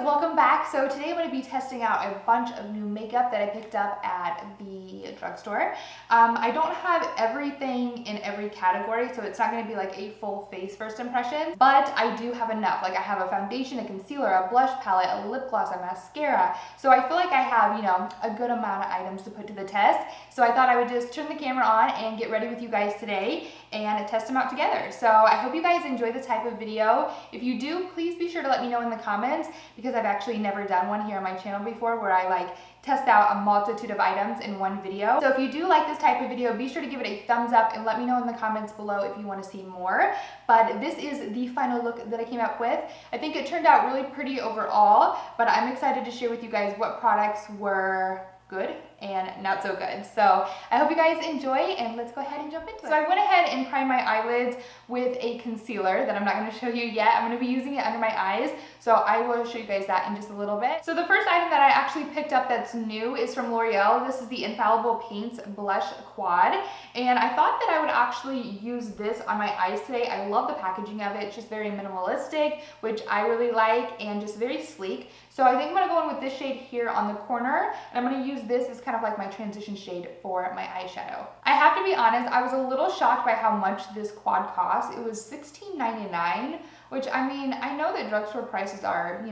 welcome back. So today I'm going to be testing out a bunch of new makeup that I picked up at the drugstore. I don't have everything in every category, so it's not going to be like a full face first impression, but I do have enough. Like I have a foundation, a concealer, a blush palette, a lip gloss, a mascara. So I feel like I have, a good amount of items to put to the test. So I thought I would just turn the camera on and get ready with you guys today and test them out together. So I hope you guys enjoy this type of video. If you do, please be sure to let me know in the comments, because I've actually never done one here on my channel before where I test out a multitude of items in one video. So if you do like this type of video, be sure to give it a thumbs up and let me know in the comments below if you want to see more. But this is the final look that I came up with. I think it turned out really pretty overall, but I'm excited to share with you guys what products were good and not so good. So I hope you guys enjoy, and let's go ahead and jump into it. So I went ahead and primed my eyelids with a concealer that I'm not going to show you yet. I'm going to be using it under my eyes, so I will show you guys that in just a little bit. So the first item that I actually picked up that's new is from L'Oreal. This is the Infallible Paints Blush Quad, and I thought that I would actually use this on my eyes today. I love the packaging of it. It's just very minimalistic, which I really like, and just very sleek. So I think I'm going to go in with this shade here on the corner, and I'm going to use this as kind of like my transition shade for my eyeshadow. I have to be honest, I was a little shocked by how much this quad cost. It was $16.99, which I mean, I know that drugstore prices are,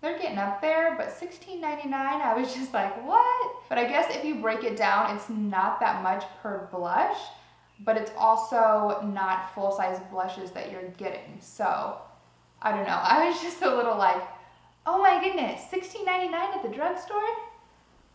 they're getting up there, but $16.99, I was just like, what? But I guess if you break it down, it's not that much per blush, but it's also not full-size blushes that you're getting. So I don't know. I was just a little like, oh my goodness, $16.99 at the drugstore?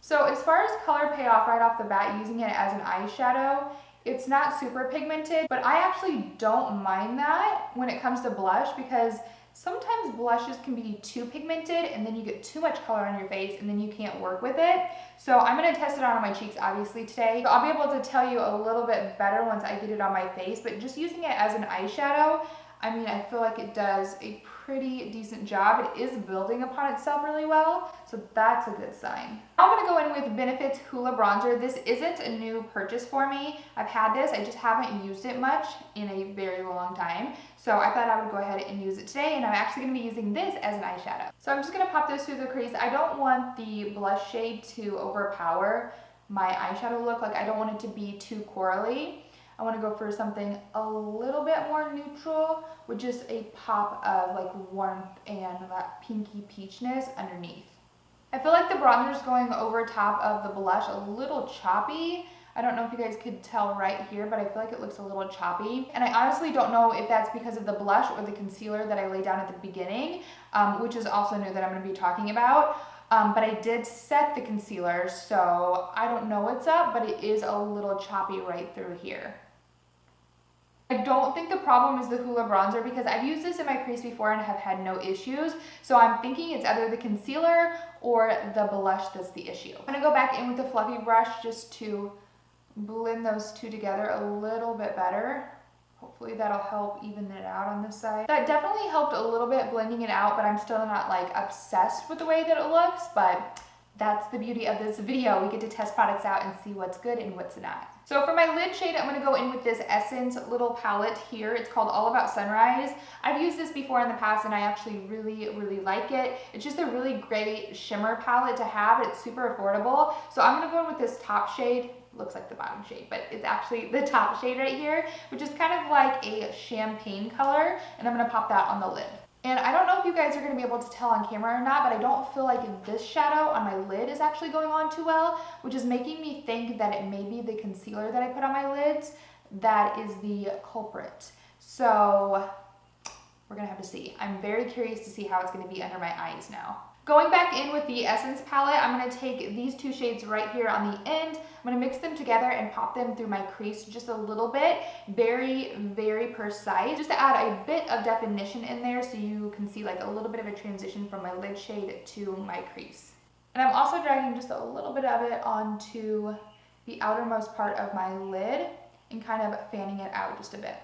So as far as color payoff right off the bat, using it as an eyeshadow, it's not super pigmented, but I actually don't mind that when it comes to blush, because sometimes blushes can be too pigmented and then you get too much color on your face and then you can't work with it. So I'm going to test it out on my cheeks obviously today. So I'll be able to tell you a little bit better once I get it on my face, but just using it as an eyeshadow, I mean, I feel like it does a pretty decent job. It is building upon itself really well, so that's a good sign. I'm going to go in with Benefit's Hoola Bronzer. This isn't a new purchase for me. I've had this, I just haven't used it much in a very long time. So I thought I would go ahead and use it today, and I'm actually going to be using this as an eyeshadow. So I'm just going to pop this through the crease. I don't want the blush shade to overpower my eyeshadow look. Like, I don't want it to be too corally. I want to go for something a little bit more neutral with just a pop of warmth and that pinky peachness underneath. I feel like the bronzer is going over top of the blush a little choppy. I don't know if you guys could tell right here, but I feel like it looks a little choppy. And I honestly don't know if that's because of the blush or the concealer that I laid down at the beginning, which is also new that I'm going to be talking about. But I did set the concealer, so I don't know what's up, but it is a little choppy right through here. I don't think the problem is the Hoola Bronzer, because I've used this in my crease before and have had no issues. So I'm thinking it's either the concealer or the blush that's the issue. I'm going to go back in with the fluffy brush just to blend those two together a little bit better. Hopefully that'll help even it out on this side. That definitely helped a little bit blending it out, but I'm still not obsessed with the way that it looks, but that's the beauty of this video. We get to test products out and see what's good and what's not. So for my lid shade, I'm going to go in with this Essence little palette here. It's called All About Sunrise. I've used this before in the past and I actually really like it. It's just a really great shimmer palette to have. It's super affordable. So I'm going to go in with this top shade. Looks like the bottom shade, but it's actually the top shade right here, which is kind of like a champagne color, and I'm going to pop that on the lid. And I don't know if you guys are going to be able to tell on camera or not, but I don't feel like this shadow on my lid is actually going on too well, which is making me think that it may be the concealer that I put on my lids that is the culprit. So we're going to have to see. I'm very curious to see how it's going to be under my eyes now. Going back in with the Essence palette, I'm going to take these two shades right here on the end. I'm going to mix them together and pop them through my crease just a little bit. Very precise. Just to add a bit of definition in there so you can see a little bit of a transition from my lid shade to my crease. And I'm also dragging just a little bit of it onto the outermost part of my lid and kind of fanning it out just a bit.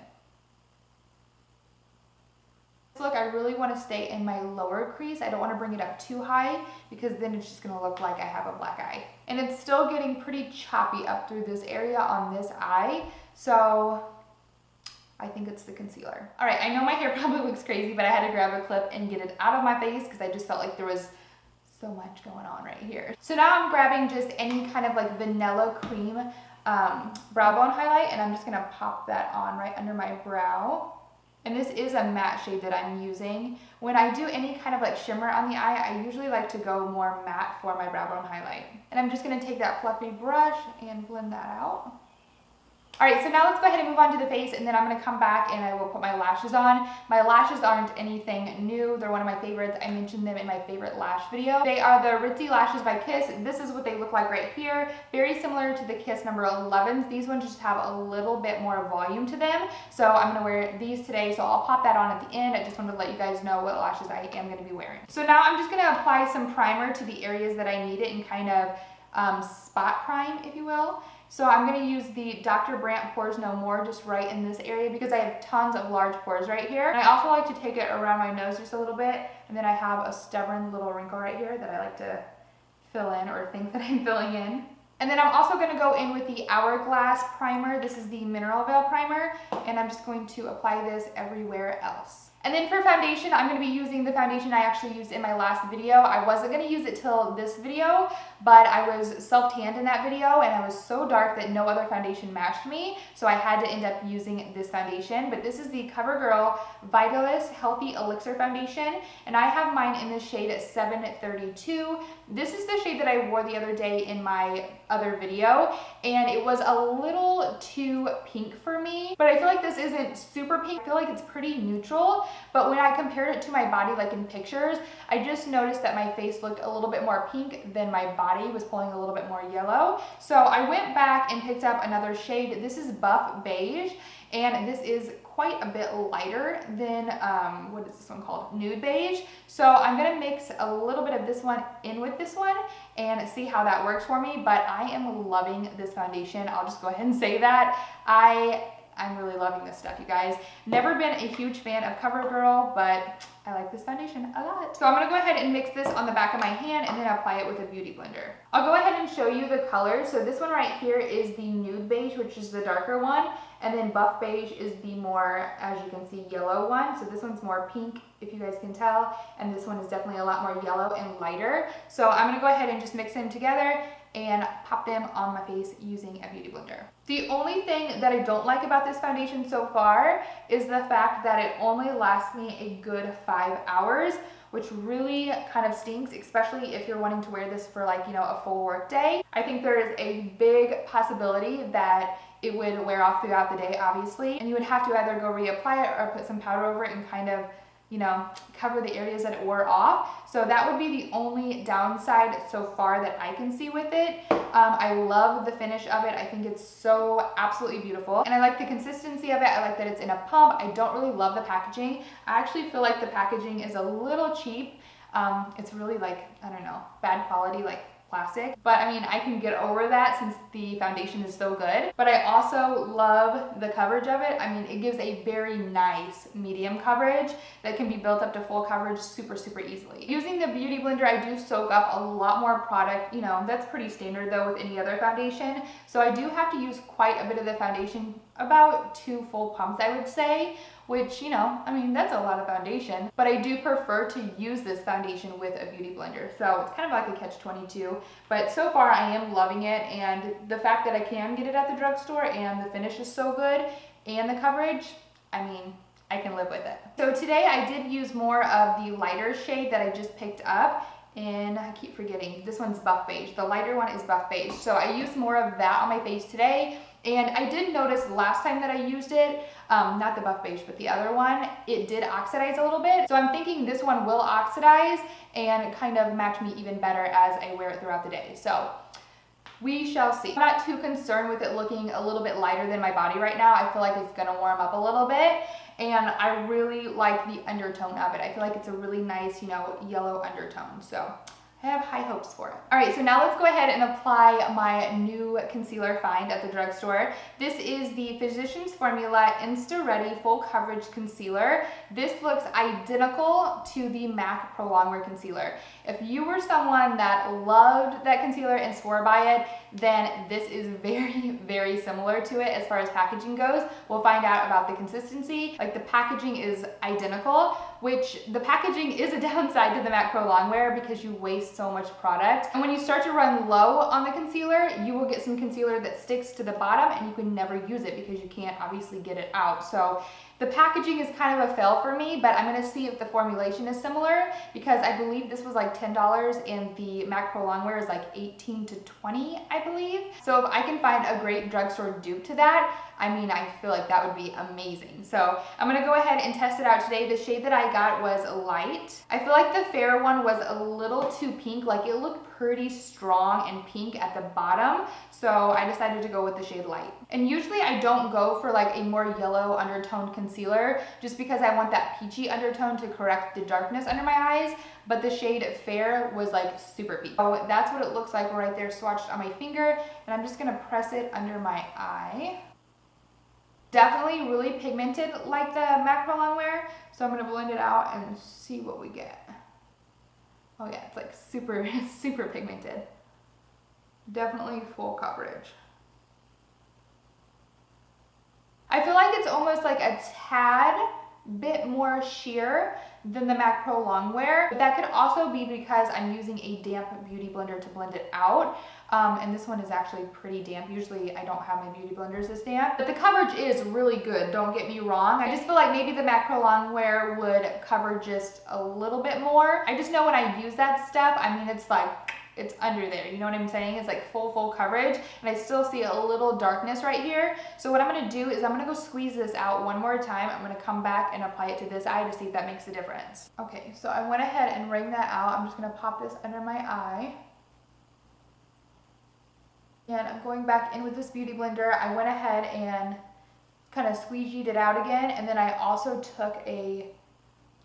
Look, I really want to stay in my lower crease. I don't want to bring it up too high, because then it's just going to look like I have a black eye. And it's still getting pretty choppy up through this area on this eye. So I think it's the concealer. All right, I know my hair probably looks crazy, but I had to grab a clip and get it out of my face because I just felt like there was so much going on right here. So now I'm grabbing just any kind of like vanilla cream brow bone highlight, and I'm just gonna pop that on right under my brow. And this is a matte shade that I'm using. When I do any kind of like shimmer on the eye, I usually like to go more matte for my brow bone highlight. And I'm just gonna take that fluffy brush and blend that out. All right, so now let's go ahead and move on to the face, and then I'm gonna come back and I will put my lashes on. My lashes aren't anything new. They're one of my favorites. I mentioned them in my favorite lash video. They are the Ritzy Lashes by Kiss. This is what they look like right here. Very similar to the Kiss number 11s. These ones just have a little bit more volume to them. So I'm gonna wear these today, so I'll pop that on at the end. I just wanted to let you guys know what lashes I am gonna be wearing. So now I'm just gonna apply some primer to the areas that I need it and kind of spot prime, if you will. So I'm gonna use the Dr. Brandt Pores No More just right in this area because I have tons of large pores right here. And I also like to take it around my nose just a little bit, and then I have a stubborn little wrinkle right here that I like to fill in, or think that I'm filling in. And then I'm also gonna go in with the Hourglass primer. This is the Mineral Veil primer, and I'm just going to apply this everywhere else. And then for foundation, I'm gonna be using the foundation I actually used in my last video. I wasn't gonna use it till this video, but I was self-tanned in that video and I was so dark that no other foundation matched me, so I had to end up using this foundation. But this is the CoverGirl Vitalis Healthy Elixir Foundation, and I have mine in the shade 732. This is the shade that I wore the other day in my other video, and it was a little too pink for me, but I feel like this isn't super pink. I feel like it's pretty neutral, but when I compared it to my body, like in pictures, I just noticed that my face looked a little bit more pink than my body was pulling a little bit more yellow. So I went back and picked up another shade. This is Buff Beige, and this is quite a bit lighter than, what is this one called? Nude Beige. So I'm gonna mix a little bit of this one in with this one and see how that works for me, but I am loving this foundation. I'll just go ahead and say that. I'm really loving this stuff, you guys. Never been a huge fan of CoverGirl, but I like this foundation a lot. So I'm gonna go ahead and mix this on the back of my hand and then apply it with a beauty blender. I'll go ahead and show you the colors. So this one right here is the Nude Beige, which is the darker one, and then Buff Beige is the more, as you can see, yellow one. So this one's more pink, if you guys can tell, and this one is definitely a lot more yellow and lighter. So I'm gonna go ahead and just mix them together and pop them on my face using a beauty blender. The only thing that I don't like about this foundation so far is the fact that it only lasts me a good 5 hours, which really kind of stinks, especially if you're wanting to wear this for, like, you know, a full work day. I think there is a big possibility that it would wear off throughout the day, obviously, and you would have to either go reapply it or put some powder over it and kind of, you know, cover the areas that it wore off. So that would be the only downside so far that I can see with it. I love the finish of it. I think it's so absolutely beautiful. And I like the consistency of it. I like that it's in a pump. I don't really love the packaging. I actually feel like the packaging is a little cheap. It's really, like, I don't know, bad quality, like plastic. But I mean, I can get over that since the foundation is so good. But I also love the coverage of it. I mean, it gives a very nice medium coverage that can be built up to full coverage super, super easily. Using the beauty blender, I do soak up a lot more product. You know, that's pretty standard though with any other foundation. So I do have to use quite a bit of the foundation, about 2 full pumps, I would say, which, you know, I mean, that's a lot of foundation, but I do prefer to use this foundation with a beauty blender. So it's kind of like a catch-22, but so far I am loving it, and the fact that I can get it at the drugstore and the finish is so good and the coverage, I mean, I can live with it. So today I did use more of the lighter shade that I just picked up, and I keep forgetting, this one's Buff Beige. The lighter one is Buff Beige. So I used more of that on my face today, and I did notice last time that I used it, not the Buff Beige, but the other one, it did oxidize a little bit. So I'm thinking this one will oxidize and kind of match me even better as I wear it throughout the day. So we shall see. I'm not too concerned with it looking a little bit lighter than my body right now. I feel like it's gonna warm up a little bit, and I really like the undertone of it. I feel like it's a really nice, you know, yellow undertone. So I have high hopes for it. All right, so now let's go ahead and apply my new concealer find at the drugstore. This is the Physicians Formula Insta Ready Full Coverage Concealer. This looks identical to the MAC Pro Longwear Concealer. If you were someone that loved that concealer and swore by it, then this is very, very similar to it as far as packaging goes. We'll find out about the consistency. Like, the packaging is identical, which the packaging is a downside to the MAC Pro Longwear because you waste so much product. And when you start to run low on the concealer, you will get some concealer that sticks to the bottom and you can never use it because you can't obviously get it out. So the packaging is kind of a fail for me, but I'm gonna see if the formulation is similar because I believe this was like $10 and the MAC Pro Longwear is like 18 to 20, I believe. So if I can find a great drugstore dupe to that, I mean, I feel like that would be amazing. So I'm gonna go ahead and test it out today. The shade that I got was light. I feel like the fair one was a little too pink. Like, it looked pretty strong and pink at the bottom. So I decided to go with the shade light. And usually I don't go for like a more yellow undertoned concealer just because I want that peachy undertone to correct the darkness under my eyes. But the shade fair was like super peach. So that's what it looks like right there swatched on my finger. And I'm just gonna press it under my eye. Definitely really pigmented like the MAC Pro Longwear. So I'm gonna blend it out and see what we get. Oh yeah, it's like super, super pigmented. Definitely full coverage. I feel like it's almost like a tad bit more sheer than the MAC Pro Longwear, but that could also be because I'm using a damp beauty blender to blend it out. And this one is actually pretty damp. Usually I don't have my beauty blenders this damp, but the coverage is really good, don't get me wrong. I just feel like maybe the MAC Pro Longwear would cover just a little bit more. I just know when I use that stuff, I mean, it's like, it's under there, you know what I'm saying? It's like full coverage, and I still see a little darkness right here. So what I'm gonna do is I'm gonna go squeeze this out one more time. I'm gonna come back and apply it to this eye to see if that makes a difference. Okay, so I went ahead and wringed that out. I'm just gonna pop this under my eye. And I'm going back in with this beauty blender. I went ahead and kind of squeegeed it out again, and then I also took a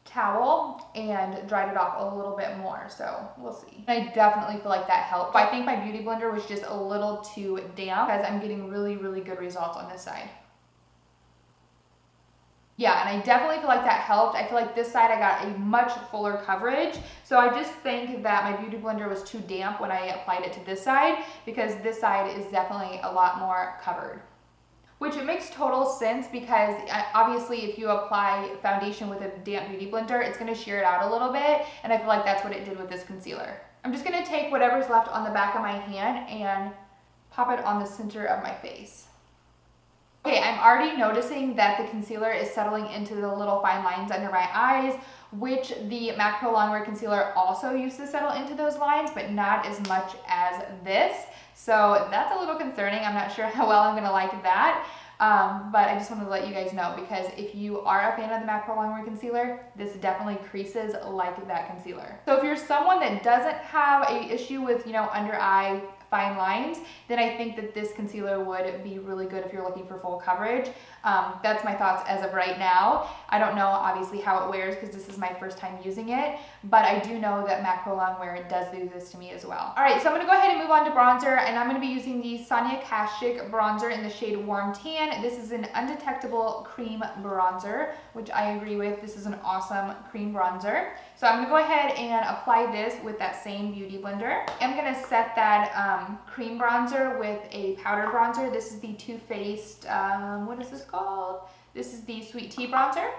towel and dried it off a little bit more, so we'll see. I definitely feel like that helped. I think my beauty blender was just a little too damp because I'm getting really, really good results on this side. Yeah, and I definitely feel like that helped. I feel like this side I got a much fuller coverage. So I just think that my beauty blender was too damp when I applied it to this side because this side is definitely a lot more covered. Which it makes total sense because obviously if you apply foundation with a damp beauty blender, it's gonna shear it out a little bit, and I feel like that's what it did with this concealer. I'm just gonna take whatever's left on the back of my hand and pop it on the center of my face. Okay, I'm already noticing that the concealer is settling into the little fine lines under my eyes, which the MAC Pro Longwear Concealer also used to settle into those lines, but not as much as this. So that's a little concerning. I'm not sure how well I'm gonna like that. But I just wanted to let you guys know because if you are a fan of the MAC Pro Longwear Concealer, this definitely creases like that concealer. So if you're someone that doesn't have an issue with, you know, under eye fine lines, then I think that this concealer would be really good if you're looking for full coverage. That's my thoughts as of right now. I don't know obviously how it wears because this is my first time using it, but I do know that MAC Pro Longwear does do this to me as well. All right, so I'm gonna go ahead and move on to bronzer, and I'm gonna be using the Sonia Kashuk bronzer in the shade Warm Tan. This is an undetectable cream bronzer, which I agree with. This is an awesome cream bronzer. So I'm gonna go ahead and apply this with that same beauty blender. I'm gonna set that cream bronzer with a powder bronzer. This is the Too Faced, what is this called? This is the Sweet Tea bronzer.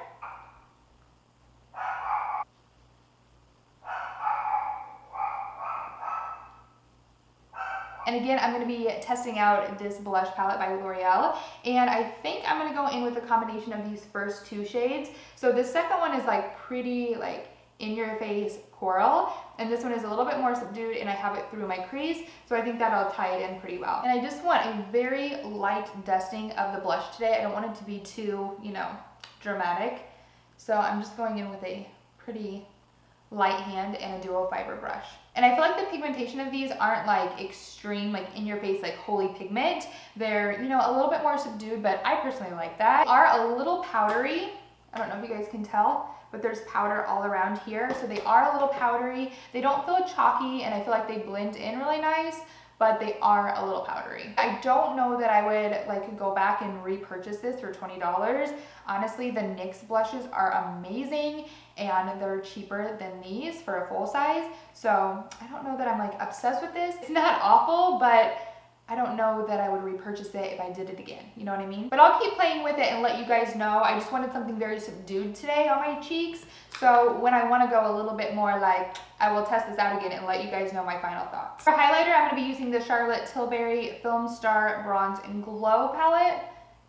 And again, I'm going to be testing out this blush palette by L'Oreal, and I think I'm going to go in with a combination of these first two shades. So the second one is like pretty like in your face coral, and this one is a little bit more subdued, and I have it through my crease, so I think that'll tie it in pretty well. And I just want a very light dusting of the blush today. I don't want it to be too, you know, dramatic. So I'm just going in with a pretty light hand and a dual fiber brush. And I feel like the pigmentation of these aren't like extreme, like in your face, like holy pigment. They're, you know, a little bit more subdued, but I personally like that. They are a little powdery, I don't know if you guys can tell, but there's powder all around here. So they are a little powdery. They don't feel chalky, and I feel like they blend in really nice, but they are a little powdery. I don't know that I would like go back and repurchase this for $20. Honestly, the NYX blushes are amazing, and they're cheaper than these for a full size. So I don't know that I'm like obsessed with this. It's not awful, but I don't know that I would repurchase it if I did it again. You know what I mean? But I'll keep playing with it and let you guys know. I just wanted something very subdued today on my cheeks. So when I want to go a little bit more like, I will test this out again and let you guys know my final thoughts. For highlighter, I'm going to be using the Charlotte Tilbury Film Star Bronze and Glow palette.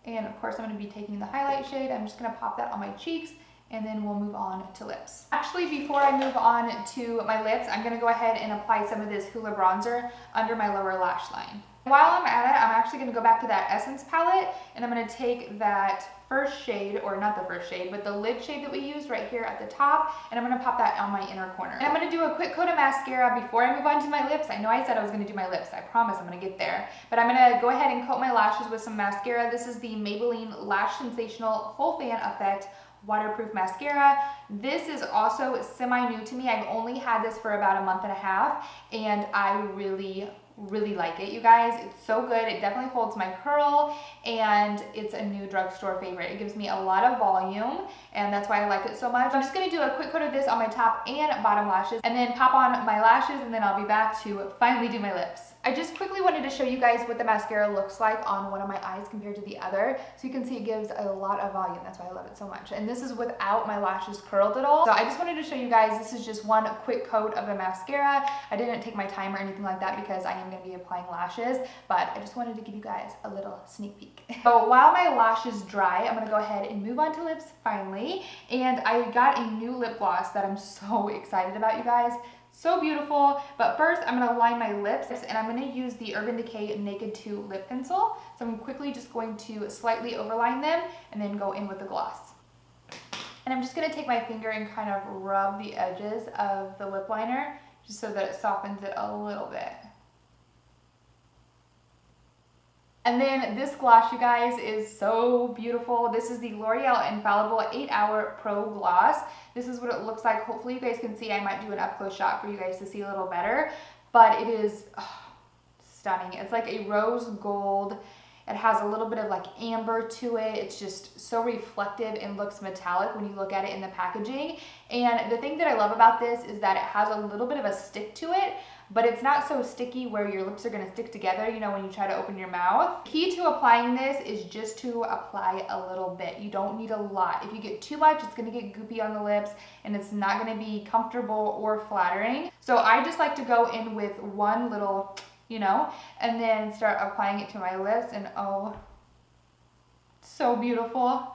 And of course, I'm going to be taking the highlight shade. I'm just going to pop that on my cheeks, and then we'll move on to lips. Actually, before I move on to my lips, I'm going to go ahead and apply some of this Hoola bronzer under my lower lash line. While I'm at it, I'm actually going to go back to that Essence palette, and I'm going to take that first shade, or not the first shade, but the lid shade that we used right here at the top, and I'm going to pop that on my inner corner. And I'm going to do a quick coat of mascara before I move on to my lips. I know I said I was going to do my lips. I promise I'm going to get there. But I'm going to go ahead and coat my lashes with some mascara. This is the Maybelline Lash Sensational Full Fan Effect waterproof mascara. This is also semi-new to me. I've only had this for about a month and a half, and I really like it, you guys. It's so good. It definitely holds my curl, and it's a new drugstore favorite. It gives me a lot of volume, and that's why I like it so much. I'm just going to do a quick coat of this on my top and bottom lashes, and then pop on my lashes, and then I'll be back to finally do my lips. I just quickly wanted to show you guys what the mascara looks like on one of my eyes compared to the other. So you can see it gives a lot of volume. That's why I love it so much. And this is without my lashes curled at all. So I just wanted to show you guys, this is just one quick coat of the mascara. I didn't take my time or anything like that because I am going to be applying lashes, but I just wanted to give you guys a little sneak peek. So while my lashes dry, I'm going to go ahead and move on to lips finally. And I got a new lip gloss that I'm so excited about, you guys. So beautiful. But first, I'm going to line my lips, and I'm going to use the Urban Decay Naked 2 lip pencil. So I'm quickly just going to slightly overline them and then go in with the gloss. And I'm just going to take my finger and kind of rub the edges of the lip liner just so that it softens it a little bit. And then this gloss, you guys, is so beautiful. This is the L'Oreal Infallible 8-Hour Pro Gloss. This is what it looks like. Hopefully you guys can see. I might do an up-close shot for you guys to see a little better. But it is stunning. It's like a rose gold. It has a little bit of like amber to it. It's just so reflective and looks metallic when you look at it in the packaging. And the thing that I love about this is that it has a little bit of a stick to it, but it's not so sticky where your lips are going to stick together, you know, when you try to open your mouth. Key to applying this is just to apply a little bit. You don't need a lot. If you get too much, it's going to get goopy on the lips, and it's not going to be comfortable or flattering. So I just like to go in with one little, you know, and then start applying it to my lips, and oh, so beautiful.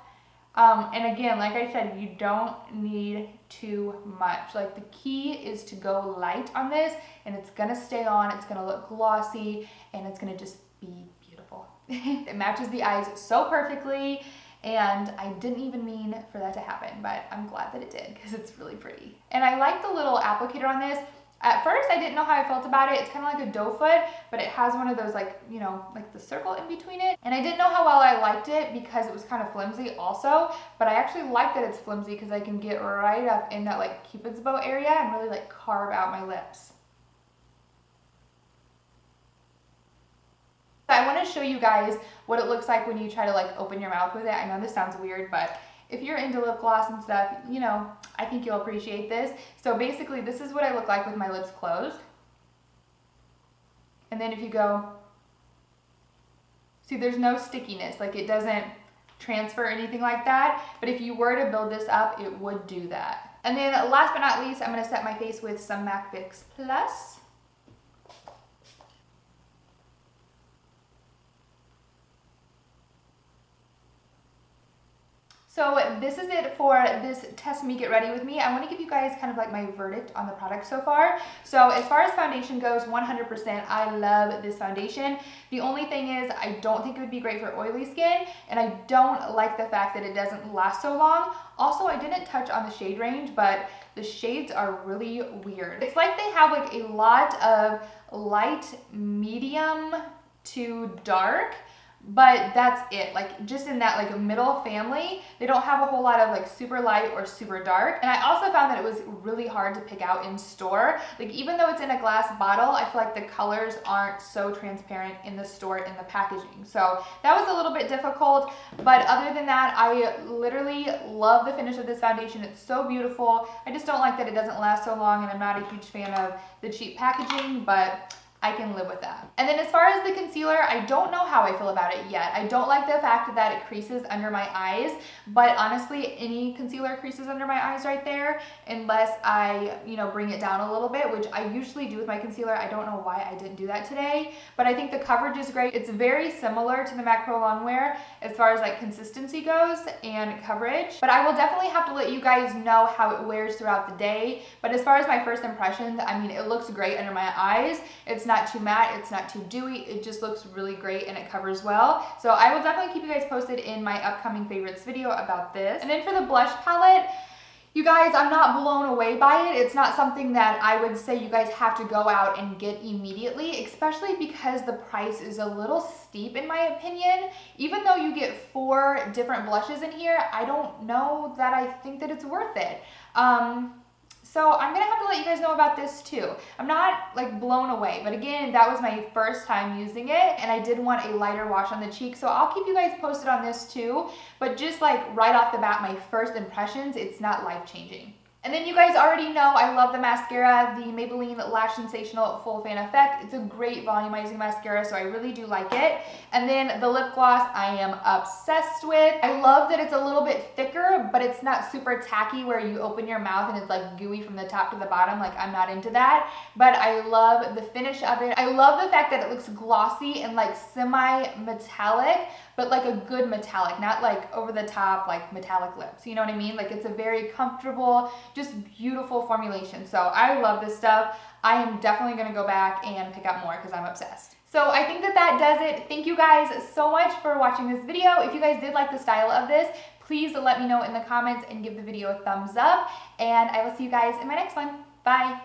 And again, like I said, you don't need too much. Like, the key is to go light on this, and it's gonna stay on, it's gonna look glossy, and it's gonna just be beautiful. It matches the eyes so perfectly, and I didn't even mean for that to happen, but I'm glad that it did because it's really pretty. And I like the little applicator on this. At first, I didn't know how I felt about it. It's kind of like a doe foot, but it has one of those, like, you know, like the circle in between it. And I didn't know how well I liked it because it was kind of flimsy also, but I actually like that it's flimsy because I can get right up in that like Cupid's bow area and really like carve out my lips. I want to show you guys what it looks like when you try to like open your mouth with it. I know this sounds weird, but if you're into lip gloss and stuff, you know, I think you'll appreciate this. So basically, this is what I look like with my lips closed. And then if you go, see, there's no stickiness. Like, it doesn't transfer or anything like that. But if you were to build this up, it would do that. And then last but not least, I'm going to set my face with some MAC Fix Plus. So this is it for this Test Me Get Ready With Me. I want to give you guys kind of like my verdict on the product so far. So as far as foundation goes, 100%, I love this foundation. The only thing is I don't think it would be great for oily skin, and I don't like the fact that it doesn't last so long. Also, I didn't touch on the shade range, but the shades are really weird. It's like they have like a lot of light, medium to dark, but that's it. Like just in that like middle family, they don't have a whole lot of like super light or super dark. And I also found that it was really hard to pick out in store. Like even though it's in a glass bottle, I feel like the colors aren't so transparent in the store in the packaging. So that was a little bit difficult, but other than that, I literally love the finish of this foundation. It's so beautiful. I just don't like that it doesn't last so long, and I'm not a huge fan of the cheap packaging, but I can live with that. And then as far as the concealer, I don't know how I feel about it yet. I don't like the fact that it creases under my eyes, but honestly, any concealer creases under my eyes right there, unless I, bring it down a little bit, which I usually do with my concealer. I don't know why I didn't do that today, but I think the coverage is great. It's very similar to the MAC Pro Longwear as far as like consistency goes and coverage, but I will definitely have to let you guys know how it wears throughout the day. But as far as my first impressions, I mean, it looks great under my eyes. It's not too matte, it's not too dewy, it just looks really great and it covers well. So I will definitely keep you guys posted in my upcoming favorites video about this. And then for the blush palette, you guys, I'm not blown away by it. It's not something that I would say you guys have to go out and get immediately, especially because the price is a little steep in my opinion. Even though you get 4 different blushes in here, I don't know that I think that it's worth it. So I'm gonna have to let you guys know about this too. I'm not like blown away, but again, that was my first time using it, and I did want a lighter wash on the cheek, so I'll keep you guys posted on this too. But just like right off the bat, my first impressions, it's not life-changing. And then you guys already know I love the mascara, the Maybelline Lash Sensational Full Fan Effect. It's a great volumizing mascara, so I really do like it. And then the lip gloss I am obsessed with. I love that it's a little bit thicker, but it's not super tacky where you open your mouth and it's like gooey from the top to the bottom. Like, I'm not into that, but I love the finish of it. I love the fact that it looks glossy and like semi-metallic, but like a good metallic, not like over the top, like metallic lips. You know what I mean? Like, it's a very comfortable, just beautiful formulation. So I love this stuff. I am definitely gonna go back and pick up more because I'm obsessed. So I think that does it. Thank you guys so much for watching this video. If you guys did like the style of this, please let me know in the comments and give the video a thumbs up. And I will see you guys in my next one. Bye.